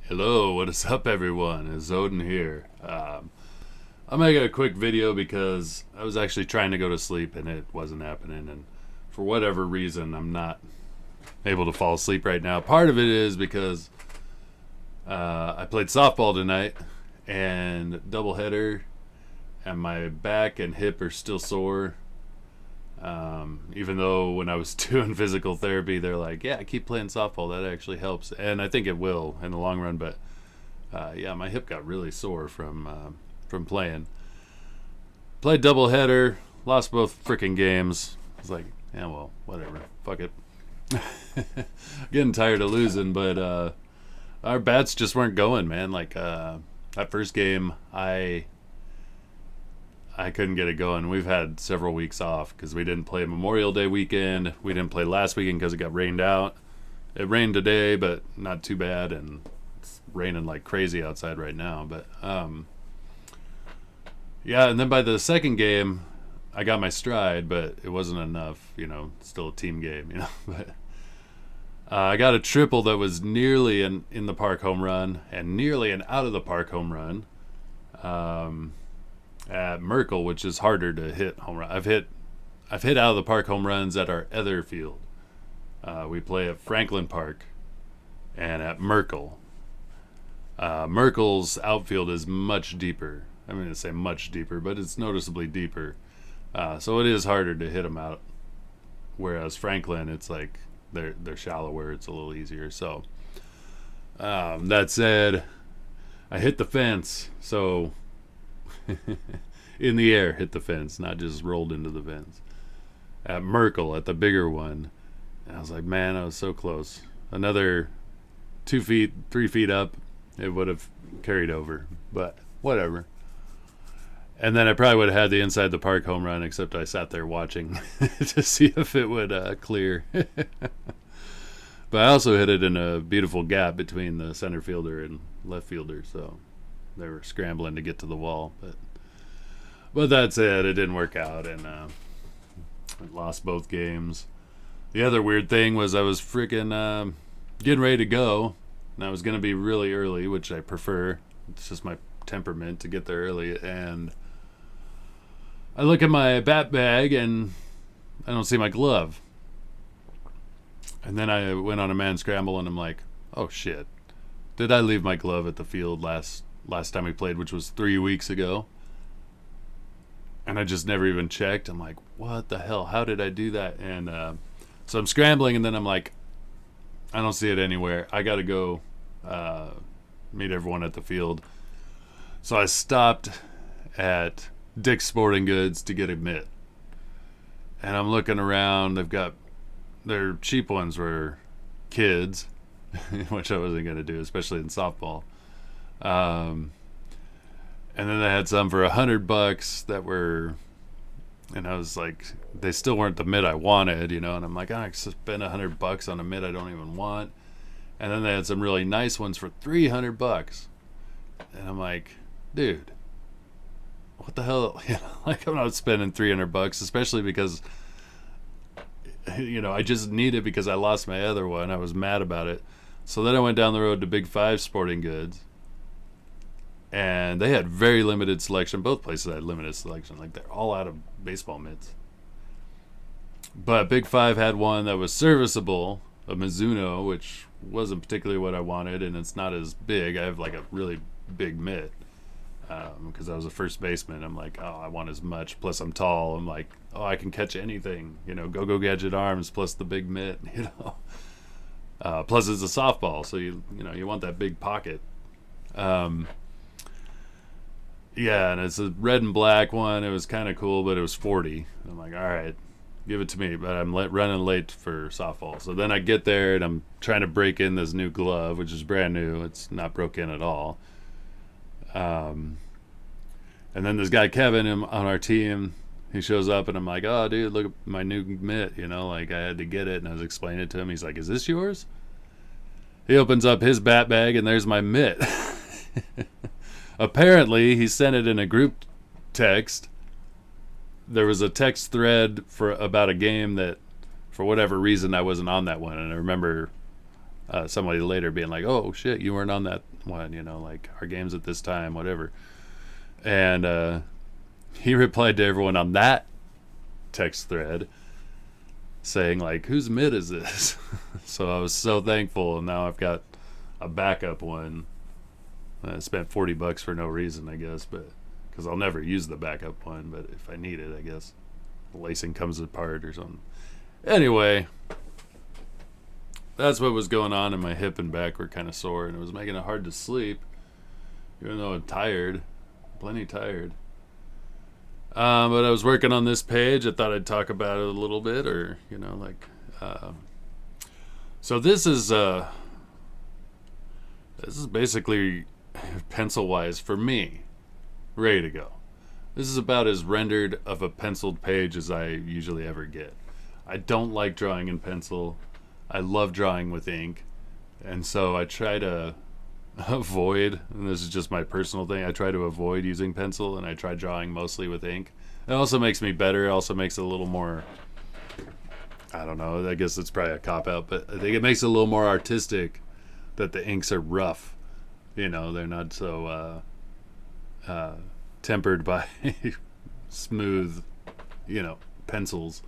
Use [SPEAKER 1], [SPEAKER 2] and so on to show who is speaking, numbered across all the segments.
[SPEAKER 1] Hello, what is up, everyone? It's Odin here. I'm making a quick video because I was actually trying to go to sleep and it wasn't happening, and for whatever reason, I'm not able to fall asleep right now. Part of it is because I played softball tonight and doubleheader, and my back and hip are still sore. Even though when I was doing physical therapy, they're like, yeah, keep playing softball. That actually helps. And I think it will in the long run. But yeah, my hip got really sore from playing. Played doubleheader, lost both freaking games. I was like, yeah, well, whatever. Fuck it. Getting tired of losing, but our bats just weren't going, man. Like that first game, I couldn't get it going. We've had several weeks off because we didn't play Memorial Day weekend. We didn't play last weekend because it got rained out. It rained today, but not too bad, and it's raining like crazy outside right now. But yeah, and then by the second game, I got my stride, but it wasn't enough. You know, still a team game. You know, but I got a triple that was nearly an in the park home run and nearly an out of the park home run. At Merkel, which is harder to hit home run. I've hit out of the park home runs at our other field. We play at Franklin Park and at Merkel. Merkel's outfield is much deeper. I'm going to say much deeper, but it's noticeably deeper. So it is harder to hit them out. Whereas Franklin, it's like they're shallower. It's a little easier. So that said, I hit the fence. So in the air, hit the fence, not just rolled into the fence. At Merkel, at the bigger one, and I was like, man, I was so close. Another 2 feet, 3 feet up, it would have carried over, but whatever. And then I probably would have had the inside the park home run, except I sat there watching to see if it would clear. But I also hit it in a beautiful gap between the center fielder and left fielder, so they were scrambling to get to the wall. But that's it. It didn't work out, and I lost both games. The other weird thing was I was freaking getting ready to go, and I was going to be really early, which I prefer. It's just my temperament to get there early. And I look at my bat bag, and I don't see my glove. And then I went on a man scramble, and I'm like, oh, shit. Did I leave my glove at the field last time we played, which was 3 weeks ago? And I just never even checked. I'm like, what the hell? How did I do that? And so I'm scrambling, and then I'm like, I don't see it anywhere. I got to go meet everyone at the field. So I stopped at Dick's Sporting Goods to get a mitt. And I'm looking around. They've got their cheap ones were kids, which I wasn't going to do, especially in softball. And then they had some for $100 that were, and I was like, they still weren't the mitt I wanted, you know. And I'm like, I spent $100 on a mitt I don't even want. And then they had some really nice ones for $300, and I'm like, dude, what the hell? You know, like, I'm not spending $300, especially because, you know, I just need it because I lost my other one. I was mad about it. So then I went down the road to Big Five Sporting Goods, and they had very limited selection. Both places had limited selection. Like, they're all out of baseball mitts. But Big Five had one that was serviceable, a Mizuno, which wasn't particularly what I wanted, and it's not as big. I have like a really big mitt because I was a first baseman. I'm like, oh, I want as much. Plus, I'm tall. I'm like, oh, I can catch anything. You know, go gadget arms plus the big mitt. You know, plus it's a softball, so you want that big pocket. Yeah, and it's a red and black one. It was kind of cool, but it was 40. I'm like, all right, give it to me. But I'm running late for softball. So then I get there, and I'm trying to break in this new glove, which is brand new. It's not broke in at all. And then this guy, Kevin, on our team, he shows up, and I'm like, oh, dude, look at my new mitt. You know, like, I had to get it, and I was explaining it to him. He's like, is this yours? He opens up his bat bag, and there's my mitt. Apparently, he sent it in a group text. There was a text thread for about a game that, for whatever reason, I wasn't on that one. And I remember somebody later being like, "Oh shit, you weren't on that one," like our game's at this time, whatever. And he replied to everyone on that text thread saying like, "Whose mid is this?" So I was so thankful, and now I've got a backup one. I spent $40 for no reason, I guess, but because I'll never use the backup one, but if I need it, I guess the lacing comes apart or something. Anyway, that's what was going on, and my hip and back were kind of sore, and it was making it hard to sleep, even though I'm tired, plenty tired. But I was working on this page. I thought I'd talk about it a little bit, or so this is basically pencil wise for me, ready to go. This is about as rendered of a penciled page as I usually ever get. I don't like drawing in pencil. I love drawing with ink, and so I try to avoid, and this is just my personal thing, I try to avoid using pencil, and I try drawing mostly with ink. It also makes me better. It also makes it a little more, I don't know, I guess it's probably a cop-out, but I think it makes it a little more artistic that the inks are rough. They're not so tempered by smooth, pencils.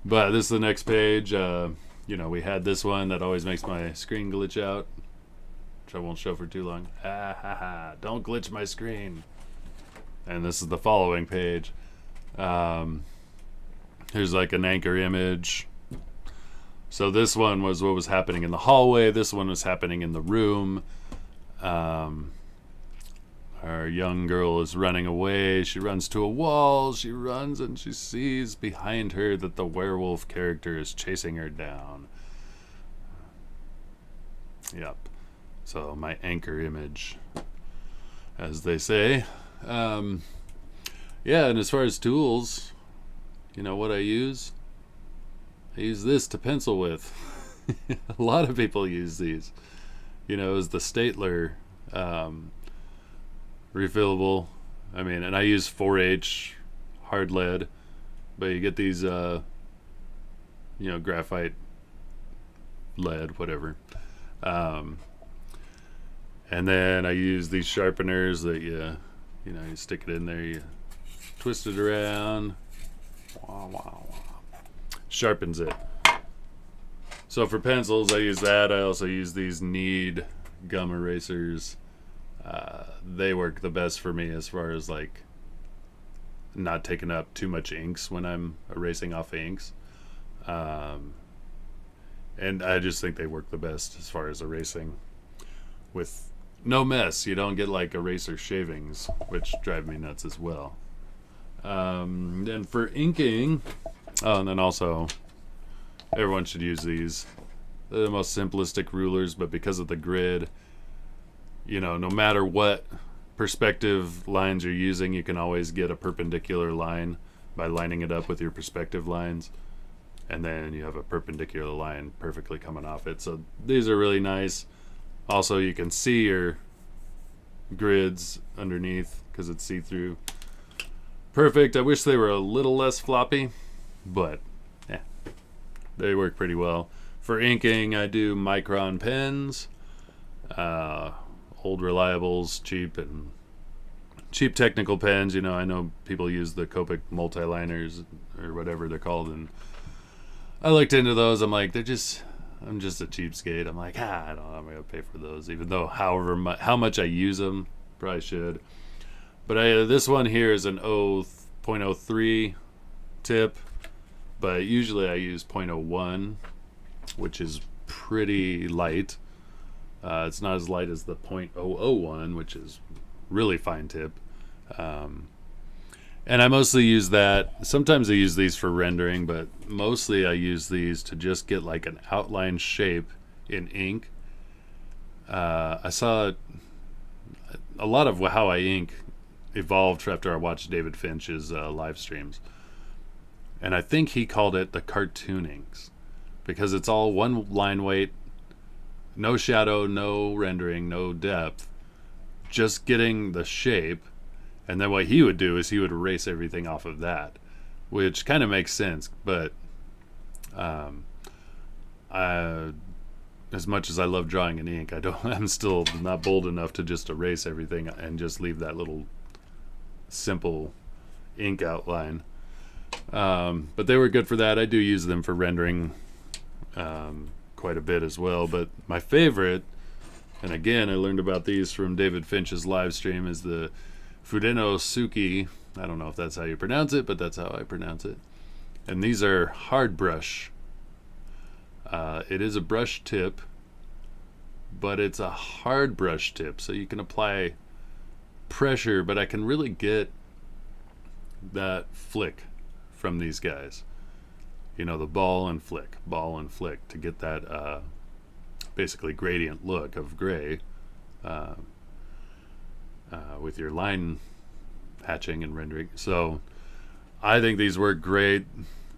[SPEAKER 1] But this is the next page. We had this one that always makes my screen glitch out, which I won't show for too long. Don't glitch my screen. And this is the following page. Here's like an anchor image. So this one was what was happening in the hallway. This one was happening in the room. Our young girl is running away. She runs to a wall. She runs and she sees behind her that the werewolf character is chasing her down. Yep. So my anchor image, as they say. And as far as tools, what I use this to pencil with. A lot of people use these. Is the Statler refillable. And I use 4H hard lead, but you get these, graphite lead, whatever. And then I use these sharpeners that you stick it in there, you twist it around, sharpens it. So for pencils, I use that. I also use these Need gum erasers. They work the best for me as far as like not taking up too much inks when I'm erasing off inks. And I just think they work the best as far as erasing with no mess. You don't get like eraser shavings, which drive me nuts as well. And for inking, and then also everyone should use these. They're the most simplistic rulers, but because of the grid, no matter what perspective lines you're using, you can always get a perpendicular line by lining it up with your perspective lines, and then you have a perpendicular line perfectly coming off it. So these are really nice. Also, you can see your grids underneath because it's see-through. Perfect. I wish they were a little less floppy, but they work pretty well. For inking, I do Micron pens, old reliables, cheap technical pens. I know people use the Copic multiliners or whatever they're called, and I looked into those. I'm like, I'm just a cheapskate. I'm like, I'm gonna pay for those, even though how much I use them, probably should. But this one here is an 0.03 tip, but usually I use 0.01, which is pretty light. It's not as light as the 0.001, which is really fine tip. And I mostly use that. Sometimes I use these for rendering, but mostly I use these to just get like an outline shape in ink. I saw a lot of how I ink evolved after I watched David Finch's live streams. And I think he called it the cartoonings, because it's all one line weight, no shadow, no rendering, no depth, just getting the shape. And then what he would do is he would erase everything off of that, which kind of makes sense. But as much as I love drawing in ink, I'm still not bold enough to just erase everything and just leave that little simple ink outline. But they were good for that. I do use them for rendering quite a bit as well. But my favorite, and again, I learned about these from David Finch's live stream, is the Fudeno Suki. I don't know if that's how you pronounce it, but that's how I pronounce it. And these are hard brush. It is a brush tip, but it's a hard brush tip, so you can apply pressure, but I can really get that flick from these guys. You know, the ball and flick to get that basically gradient look of gray with your line hatching and rendering. So I think these work great.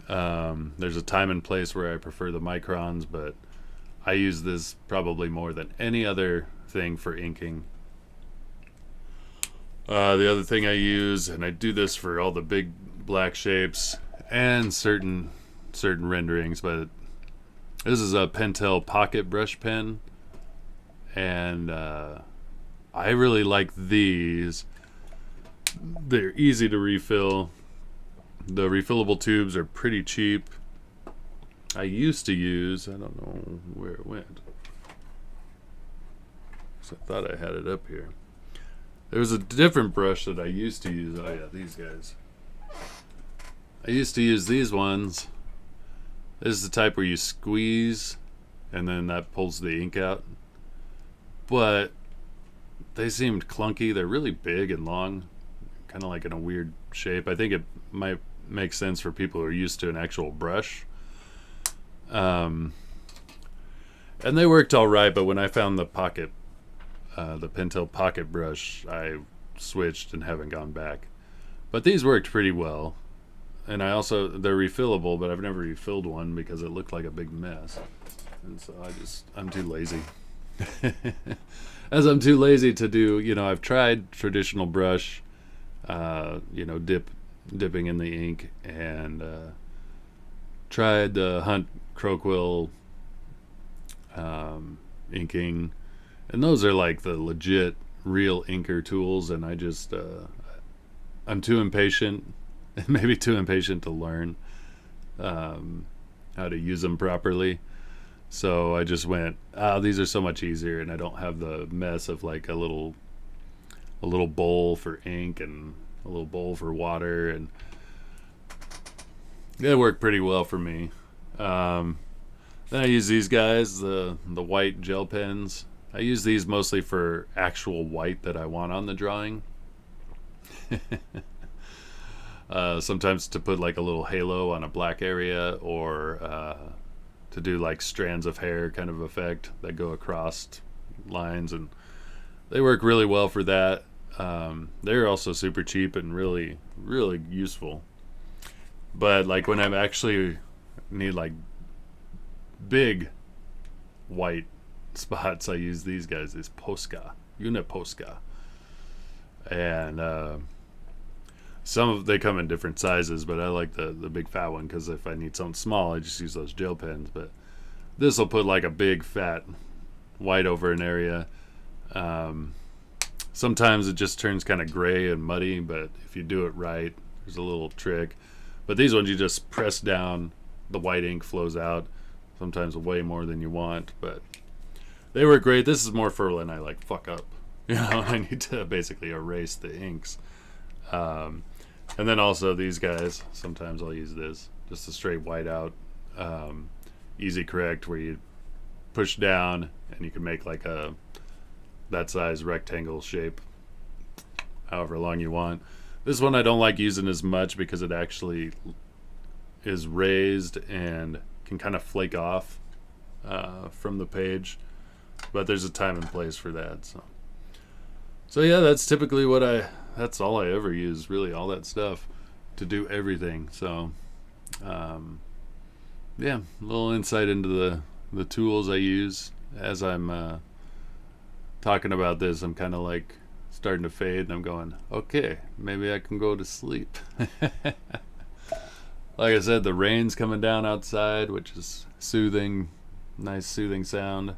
[SPEAKER 1] There's a time and place where I prefer the microns, but I use this probably more than any other thing for inking. The other thing I use, and I do this for all the big black shapes and certain renderings, but this is a Pentel pocket brush pen, and I really like these. They're easy to refill. The refillable tubes are pretty cheap. I used to use, I don't know where it went, so I thought I had it up here. There was a different brush that I used to use. Oh yeah, these guys. I used to use these ones. This is the type where you squeeze and then that pulls the ink out. But they seemed clunky. They're really big and long, kind of like in a weird shape. I think it might make sense for people who are used to an actual brush. And they worked all right, but when I found the Pentel pocket brush, I switched and haven't gone back. But these worked pretty well. And they're refillable, but I've never refilled one because it looked like a big mess. And so I'm too lazy. As I'm too lazy to do, I've tried traditional brush, dipping in the ink, and tried the Hunt Croquill inking, and those are like the legit real inker tools, and I'm too impatient, maybe too impatient to learn how to use them properly. So I just went, these are so much easier, and I don't have the mess of like a little bowl for ink and a little bowl for water, and it worked pretty well for me. Then I use these guys, the white gel pens. I use these mostly for actual white that I want on the drawing. Sometimes to put like a little halo on a black area, or to do like strands of hair kind of effect that go across lines, and they work really well for that. They're also super cheap and really, really useful. But like when I actually need like big white spots, I use these guys, these Unit Posca. And they come in different sizes, but I like the big fat one, because if I need something small, I just use those gel pens. But this will put like a big fat white over an area. Sometimes it just turns kind of gray and muddy, but if you do it right, there's a little trick. But these ones, you just press down, the white ink flows out, sometimes way more than you want, but they work great. This is more for when I like fuck up, I need to basically erase the inks. And then also these guys, sometimes I'll use this, just a straight white out, easy correct, where you push down and you can make like that size rectangle shape however long you want. This one I don't like using as much because it actually is raised and can kind of flake off from the page, but there's a time and place for that. So yeah, that's typically that's all I ever use, really, all that stuff to do everything. So yeah, a little insight into the tools I use. As I'm talking about this, I'm kind of like starting to fade, and I'm going, okay, maybe I can go to sleep. Like I said, the rain's coming down outside, which is soothing, nice soothing sound.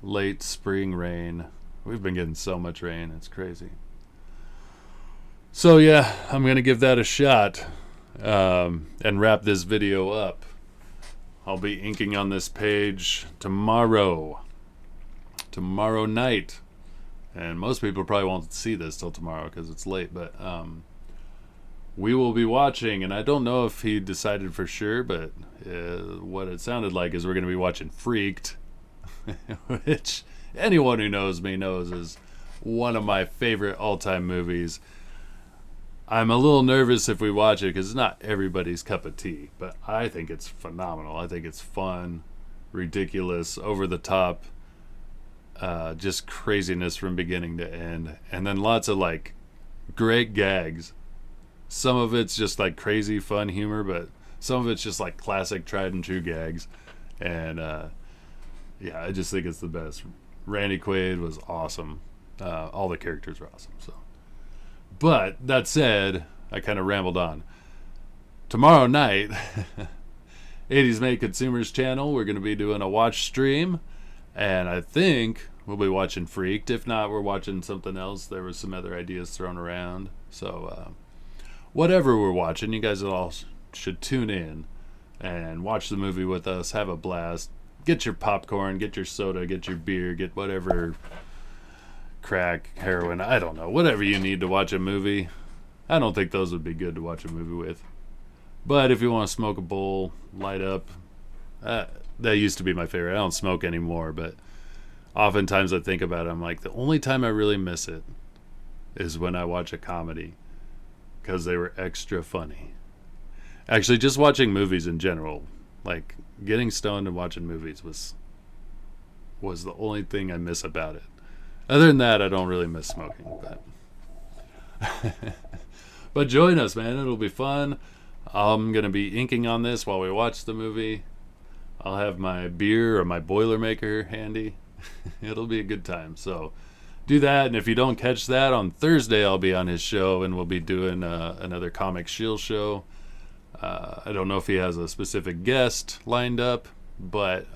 [SPEAKER 1] late spring rain. We've been getting so much rain, it's crazy. So yeah, I'm going to give that a shot and wrap this video up. I'll be inking on this page tomorrow night. And most people probably won't see this till tomorrow because it's late, but we will be watching, and I don't know if he decided for sure, but what it sounded like is we're going to be watching Freaked, which anyone who knows me knows is one of my favorite all-time movies. I'm a little nervous if we watch it because it's not everybody's cup of tea, but I think it's phenomenal. I think it's fun, ridiculous, over the top, just craziness from beginning to end, and then lots of like great gags. Some of it's just like crazy fun humor, but some of it's just like classic tried and true gags. And yeah, I just think it's the best. Randy Quaid was awesome. All the characters were awesome. So, but that said, I kind of rambled on. Tomorrow night, 80s Made Consumers channel, we're going to be doing a watch stream, and I think we'll be watching Freaked. If not, we're watching something else. There was some other ideas thrown around. So whatever we're watching, you guys all should tune in and watch the movie with us. Have a blast. Get your popcorn, get your soda, get your beer, get whatever, crack, heroin, I don't know, whatever you need to watch a movie. I don't think those would be good to watch a movie with. But if you want to smoke a bowl, light up, that used to be my favorite. I don't smoke anymore, but oftentimes I think about it, I'm like, the only time I really miss it is when I watch a comedy, because they were extra funny. Actually, just watching movies in general, like getting stoned and watching movies was the only thing I miss about it. Other than that, I don't really miss smoking. But join us, man. It'll be fun. I'm going to be inking on this while we watch the movie. I'll have my beer or my Boilermaker handy. It'll be a good time. So do that. And if you don't catch that, on Thursday I'll be on his show, and we'll be doing another Comic Shield show. I don't know if he has a specific guest lined up, but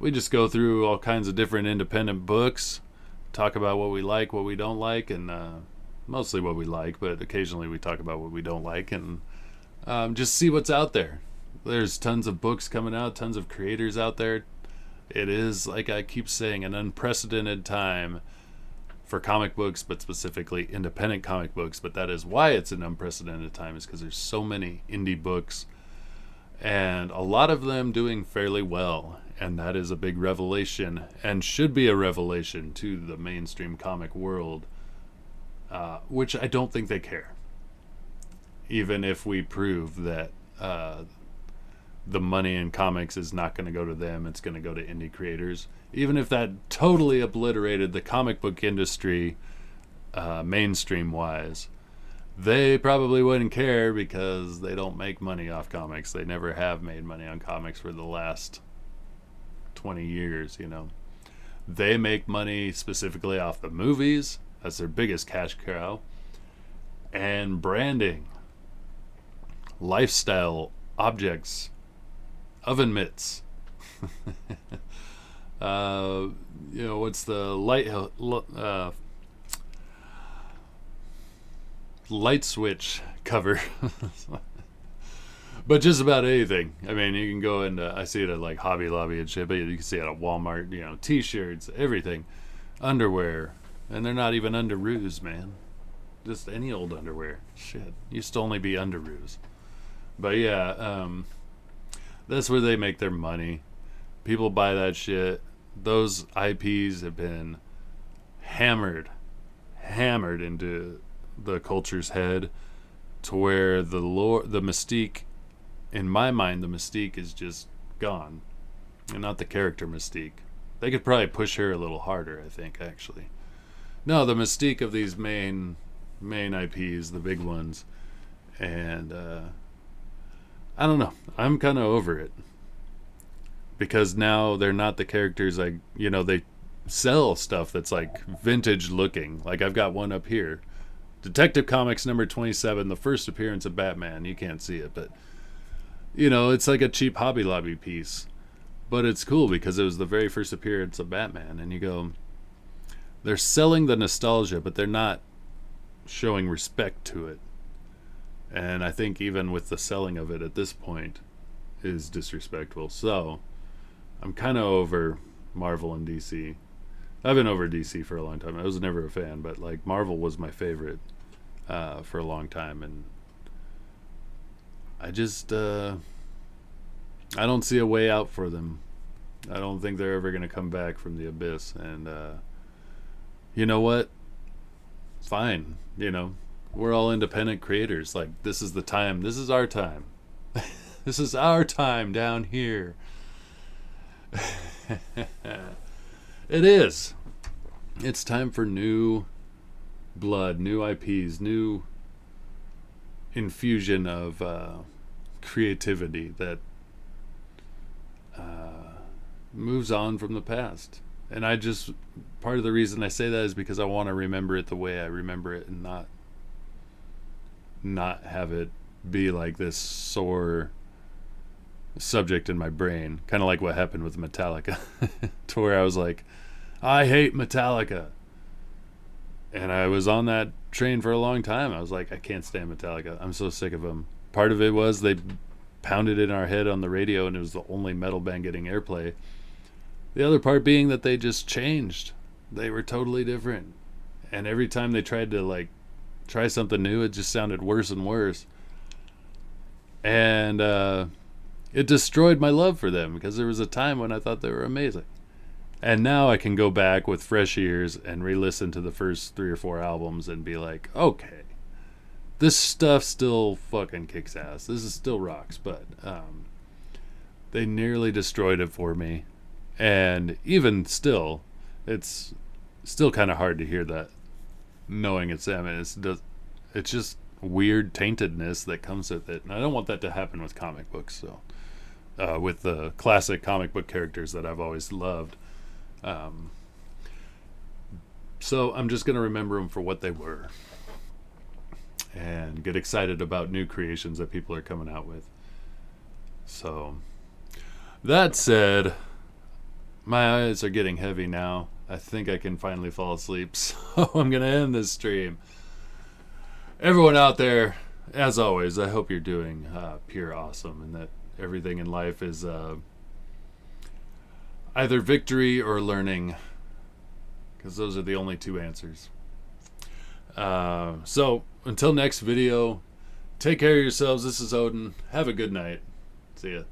[SPEAKER 1] we just go through all kinds of different independent books, talk about what we like, what we don't like, and mostly what we like, but occasionally we talk about what we don't like, and just see what's out there. There's tons of books coming out, tons of creators out there. It is, like I keep saying, an unprecedented time for comic books, but specifically independent comic books. But that is why it's an unprecedented time, is because there's so many indie books, and a lot of them doing fairly well. And that is a big revelation, and should be a revelation to the mainstream comic world, which I don't think they care. Even if we prove that the money in comics is not going to go to them, it's going to go to indie creators. Even if that totally obliterated the comic book industry mainstream-wise, they probably wouldn't care because they don't make money off comics. They never have made money on comics for the last 20 years, you know. They make money specifically off the movies. That's their biggest cash cow. And branding, lifestyle objects, oven mitts. You know, what's the light switch cover? But just about anything. I mean, you can go into, I see it at like Hobby Lobby and shit, but you can see it at Walmart, you know, t-shirts, everything, underwear, and they're not even underoos, man. Just any old underwear. Shit, used to only be underoos. But yeah, that's where they make their money. People buy that shit. Those IPs have been hammered into the culture's head, to where the mystique, in my mind, the mystique is just gone, and not the character Mystique. They could probably push her a little harder, I think, actually. No, the mystique of these main IPs, the big ones, and I don't know. I'm kind of over it, because now they're not the characters. Like, you know, they sell stuff that's like vintage looking. Like, I've got one up here, Detective Comics number 27, the first appearance of Batman. You can't see it, but you know, it's like a cheap Hobby Lobby piece. But it's cool because it was the very first appearance of Batman, and you go, they're selling the nostalgia, but they're not showing respect to it. And I think even with the selling of it at this point is disrespectful. So I'm kind of over Marvel and DC. I've been over DC for a long time. I was never a fan, but like Marvel was my favorite for a long time, and I just I don't see a way out for them. I don't think they're ever going to come back from the abyss. And you know what? Fine. You know, we're all independent creators. Like, this is the time. This is our time. This is our time down here. It is. It's time for new blood, new IPs, new infusion of creativity that moves on from the past. And I just, part of the reason I say that is because I want to remember it the way I remember it, and not have it be like this sore subject in my brain, kind of like what happened with Metallica. To where I was like, I hate Metallica, and I was on that train for a long time. I was like, I can't stand Metallica, I'm so sick of them. Part of it was they pounded in our head on the radio and it was the only metal band getting airplay. The other part being that they just changed. They were totally different. And every time they tried to like try something new, it just sounded worse and worse. And it destroyed my love for them, because there was a time when I thought they were amazing. And now I can go back with fresh ears and re-listen to the first 3 or 4 albums and be like, okay, this stuff still fucking kicks ass. This is still rocks. But they nearly destroyed it for me. And even still, it's still kind of hard to hear that, knowing it's them. And it's just weird taintedness that comes with it. And I don't want that to happen with comic books. So with the classic comic book characters that I've always loved. So I'm just going to remember them for what they were, and get excited about new creations that people are coming out with. So that said, my eyes are getting heavy now. I think I can finally fall asleep, so I'm going to end this stream. Everyone out there, as always, I hope you're doing pure awesome, and that everything in life is either victory or learning, because those are the only 2 answers. So until next video, take care of yourselves. This is Odin. Have a good night. See ya.